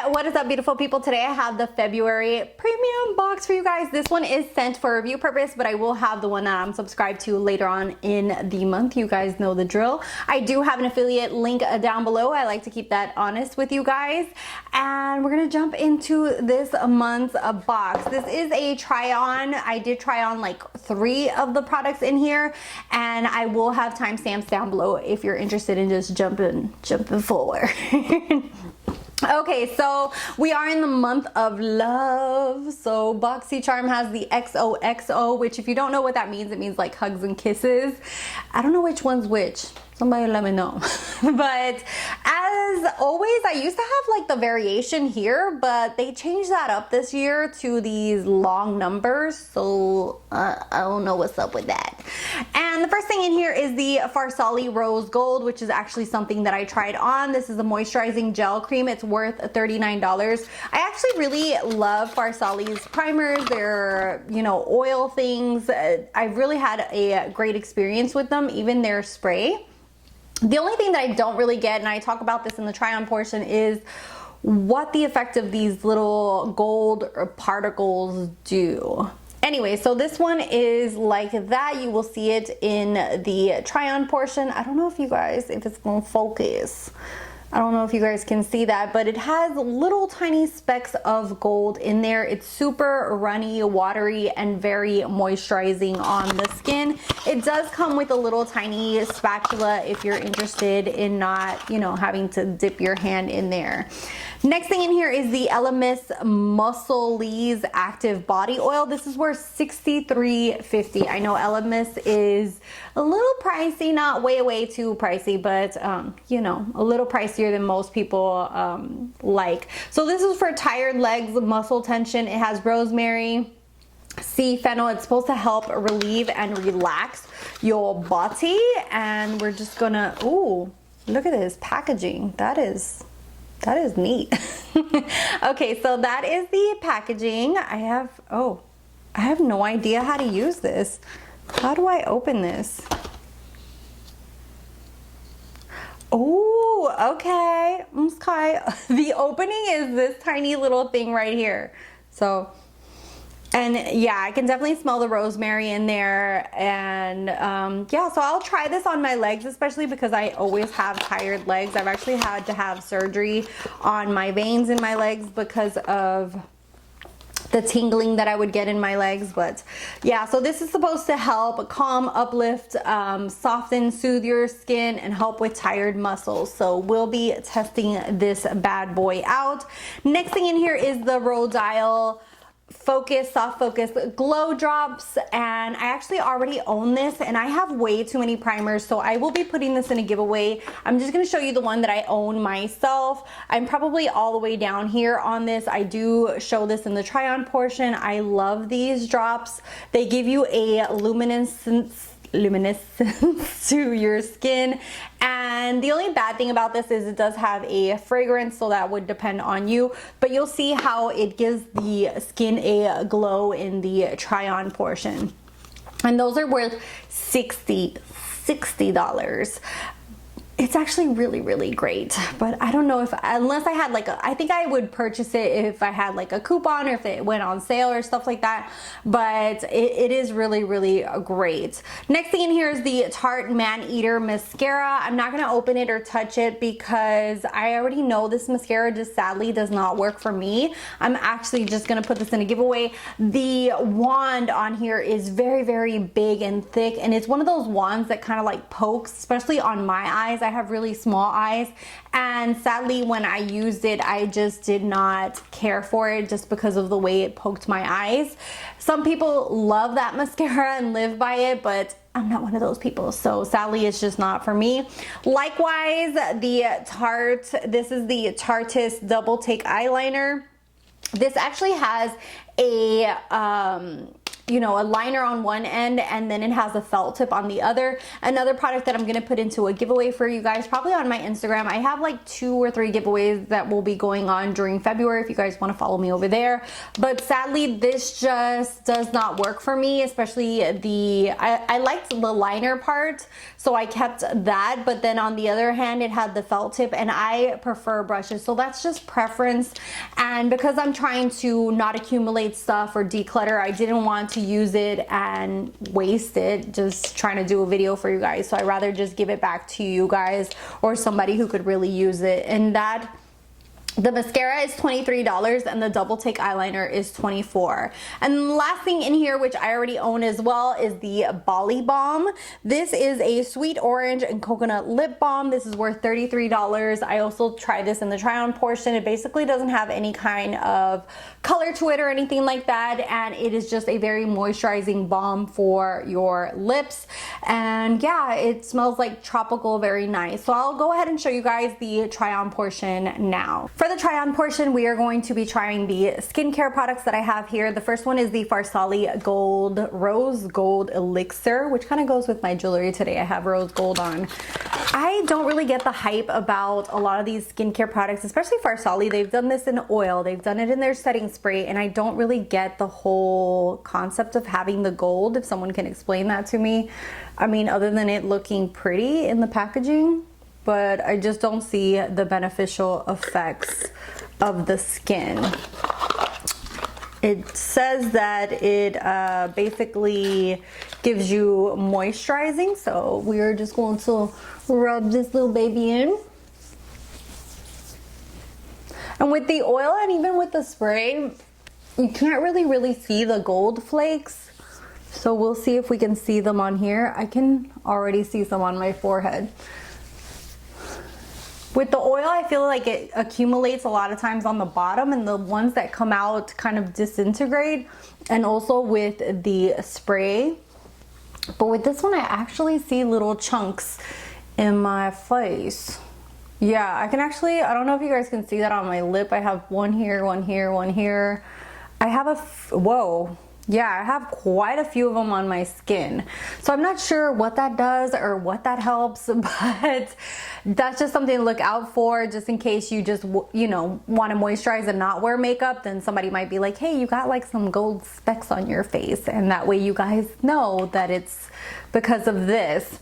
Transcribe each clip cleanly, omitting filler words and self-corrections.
What is up, beautiful people? Today I have the February premium box for you guys. This one is sent for review purpose, but I will have the one that I'm subscribed to later on in the month. You guys know the drill. I do have an affiliate link down below. I like to keep that honest with you guys. And we're gonna jump into this month's box. This is a try on. I did try on like 3 of the products in here, and I will have timestamps down below if you're interested in just jumping forward. Okay, so we are in the month of love. So Boxycharm has the XOXO, which if you don't know what that means, it means like hugs and kisses. I don't know which one's which. Somebody let me know. But as always, I used to have like the variation here, but they changed that up this year to these long numbers. So I don't know what's up with that. And the first thing in here is the Farsali Rose Gold, which is actually something that I tried on. This is a moisturizing gel cream. It's worth $39. I actually really love Farsali's primers. They're, you know, oil things. I've really had a great experience with them, even their spray. The only thing that I don't really get, and I talk about this in the try on portion, is what the effect of these little gold particles do. Anyway, so this one is like that. You will see it in the try on portion. I don't know if you guys, if it's gonna focus. I don't know if you guys can see that, but it has little tiny specks of gold in there. It's super runny, watery, and very moisturizing on the skin. It does come with a little tiny spatula if you're interested in not, you know, having to dip your hand in there. Next thing in here is the Elemis Muscle-Lise Active Body Oil. This is worth $63.50. I know Elemis is a little pricey, not way too pricey, but you know, a little pricier than most people like. So this is for tired legs, muscle tension. It has rosemary, sea fennel. It's supposed to help relieve and relax your body. And we're just gonna, ooh, look at this packaging. That is neat. Okay, so that is the packaging. I have no idea how to use this. How do I open this? Oh, okay. The opening is this tiny little thing right here. So, and yeah, I can definitely smell the rosemary in there. And yeah, so I'll try this on my legs, especially because I always have tired legs. I've actually had to have surgery on my veins in my legs because of the tingling that I would get in my legs. But yeah, so this is supposed to help calm, uplift, soften, soothe your skin, and help with tired muscles. So we'll be testing this bad boy out. Next thing in here is the Rodial Soft Focus Glow Drops, and I actually already own this, and I have way too many primers, so I will be putting this in a giveaway. I'm just going to show you the one that I own myself. I'm probably all the way down here on this. I do show this in the try on portion. I love these drops. They give you a luminescence to your skin, and the only bad thing about this is it does have a fragrance, so that would depend on you, but you'll see how it gives the skin a glow in the try on portion. And those are worth $60. It's actually really great, but I don't know if, unless I had like I think I would purchase it if I had like a coupon or if it went on sale or stuff like that, but it is really great. Next thing in here is the Tarte Man Eater Mascara. I'm not gonna open it or touch it because I already know this mascara just sadly does not work for me. I'm actually just gonna put this in a giveaway. The wand on here is very big and thick, and it's one of those wands that kind of like pokes, especially on my eyes. I have really small eyes, and sadly when I used it I just did not care for it just because of the way it poked my eyes. Some people love that mascara and live by it, but I'm not one of those people, so sadly it's just not for me. Likewise, the Tarte, this is the Tarteist Double Take Eyeliner. This actually has a you know, a liner on one end and then it has a felt tip on the other. Another product that I'm gonna put into a giveaway for you guys, probably on my Instagram. I have like 2 or 3 giveaways that will be going on during February if you guys want to follow me over there. But sadly, this just does not work for me, especially I liked the liner part, so I kept that. But then on the other hand, it had the felt tip, and I prefer brushes, so that's just preference. And because I'm trying to not accumulate stuff or declutter, I didn't want to use it and waste it just trying to do a video for you guys. So I'd rather just give it back to you guys or somebody who could really use it. And that, the mascara is $23 and the double take eyeliner is $24. And the last thing in here, which I already own as well, is the Balm. This is a sweet orange and coconut lip balm. This is worth $33. I also tried this in the try on portion. It basically doesn't have any kind of color to it or anything like that, and it is just a very moisturizing balm for your lips. And yeah, it smells like tropical, very nice. So I'll go ahead and show you guys the try on portion now. For the try on portion, we are going to be trying the skincare products that I have here. The first one is the Farsali Rose Gold Elixir, which kind of goes with my jewelry today. I have rose gold on. I don't really get the hype about a lot of these skincare products, especially Farsali. They've done this in oil, they've done it in their setting spray, and I don't really get the whole concept of having the gold, if someone can explain that to me. I mean, other than it looking pretty in the packaging, but I just don't see the beneficial effects of the skin. It says that it basically gives you moisturizing, so we are just going to rub this little baby in. And with the oil and even with the spray, you can't really see the gold flakes. So we'll see if we can see them on here. I can already see some on my forehead. With the oil, I feel like it accumulates a lot of times on the bottom, and the ones that come out kind of disintegrate. And also with the spray. But with this one, I actually see little chunks in my face. Yeah, I can actually, I don't know if you guys can see that on my lip. I have one here, one here, one here. I have whoa. Yeah, I have quite a few of them on my skin. So I'm not sure what that does or what that helps, but that's just something to look out for, just in case you just, you know, want to moisturize and not wear makeup. Then somebody might be like, hey, you got like some gold specks on your face. And that way you guys know that it's because of this.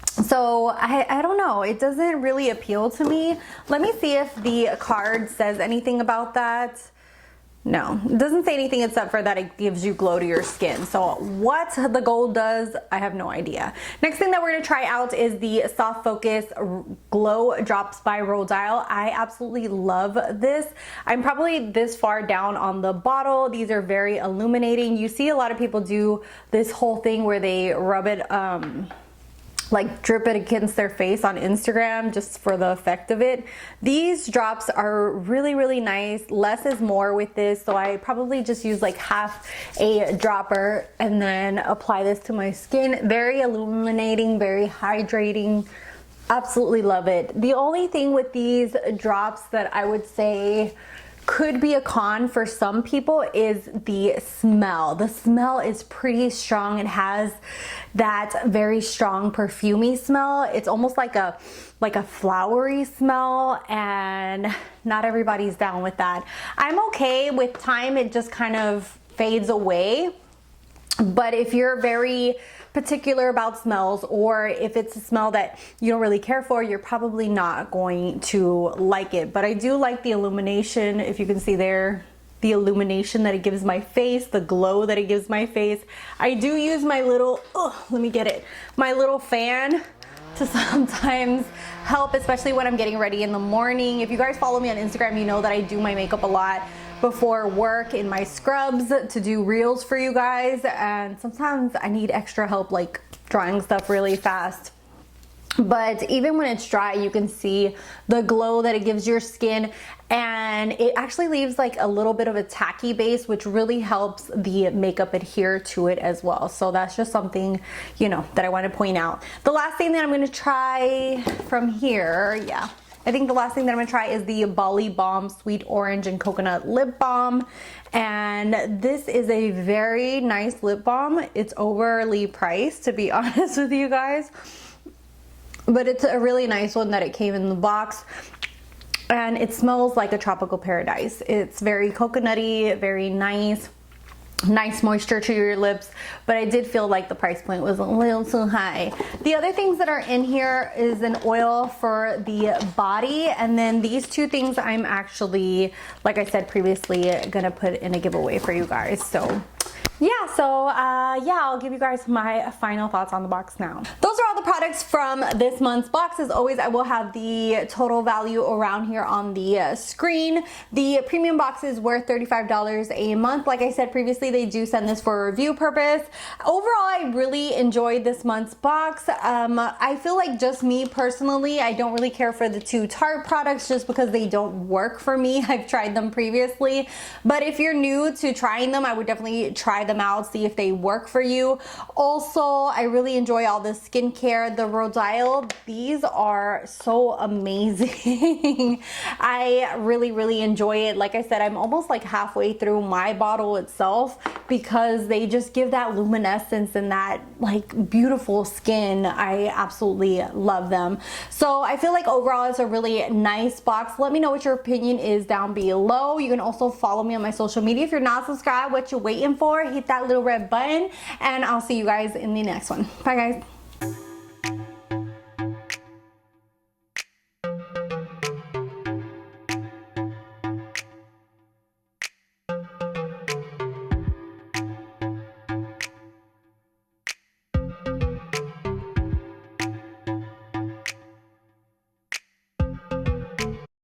So I don't know, it doesn't really appeal to me. Let me see if the card says anything about that. No, it doesn't say anything except for that it gives you glow to your skin. So what the gold does, I have no idea. Next thing that we're gonna try out is the Soft Focus Glow Drops by Rodial. I absolutely love this. I'm probably this far down on the bottle. These are very illuminating. You see a lot of people do this whole thing where they rub it, like drip it against their face on Instagram just for the effect of it. These drops are really nice. Less is more with this, so I probably just use like half a dropper and then apply this to my skin. Very illuminating, very hydrating. Absolutely love it. The only thing with these drops that I would say could be a con for some people is the smell. The smell is pretty strong. It has that very strong perfumey smell. It's almost like a flowery smell, and not everybody's down with that. I'm okay with time, it just kind of fades away. But if you're very particular about smells, or if it's a smell that you don't really care for, you're probably not going to like it. But I do like the illumination, if you can see there, the illumination that it gives my face, the glow that it gives my face. I do use my little, let me get it, my little fan to sometimes help, especially when I'm getting ready in the morning. If you guys follow me on Instagram, you know that I do my makeup a lot before work in my scrubs to do reels for you guys, and sometimes I need extra help like drying stuff really fast. But even when it's dry, you can see the glow that it gives your skin, and it actually leaves like a little bit of a tacky base, which really helps the makeup adhere to it as well. So that's just something, you know, that I want to point out. The last thing that I'm going to try from here, I think the last thing that I'm gonna try is the Balm Sweet Orange and Coconut Lip Balm. And this is a very nice lip balm. It's overly priced, to be honest with you guys. But it's a really nice one that it came in the box. And it smells like a tropical paradise. It's very coconutty, very nice moisture to your lips, but I did feel like the price point was a little too high. The other things that are in here is an oil for the body, and then these two things I'm actually, like I said previously, gonna put in a giveaway for you guys. So yeah, I'll give you guys my final thoughts on the box now. Those are all the products from this month's box. As always, I will have the total value around here on the screen. The premium boxes were $35 a month. Like I said previously, they do send this for a review purpose. Overall, I really enjoyed this month's box. I feel like just me personally, I don't really care for the two Tarte products just because they don't work for me. I've tried them previously, but if you're new to trying them, I would definitely try them out, see if they work for you. Also, I really enjoy all the skincare. The Rodial, these are so amazing. I really enjoy it. Like I said, I'm almost like halfway through my bottle itself because they just give that luminescence and that like beautiful skin. I absolutely love them. So I feel like overall it's a really nice box. Let me know what your opinion is down below. You can also follow me on my social media. If you're not subscribed, what you waiting for? Hit that little red button, and I'll see you guys in the next one. Bye guys.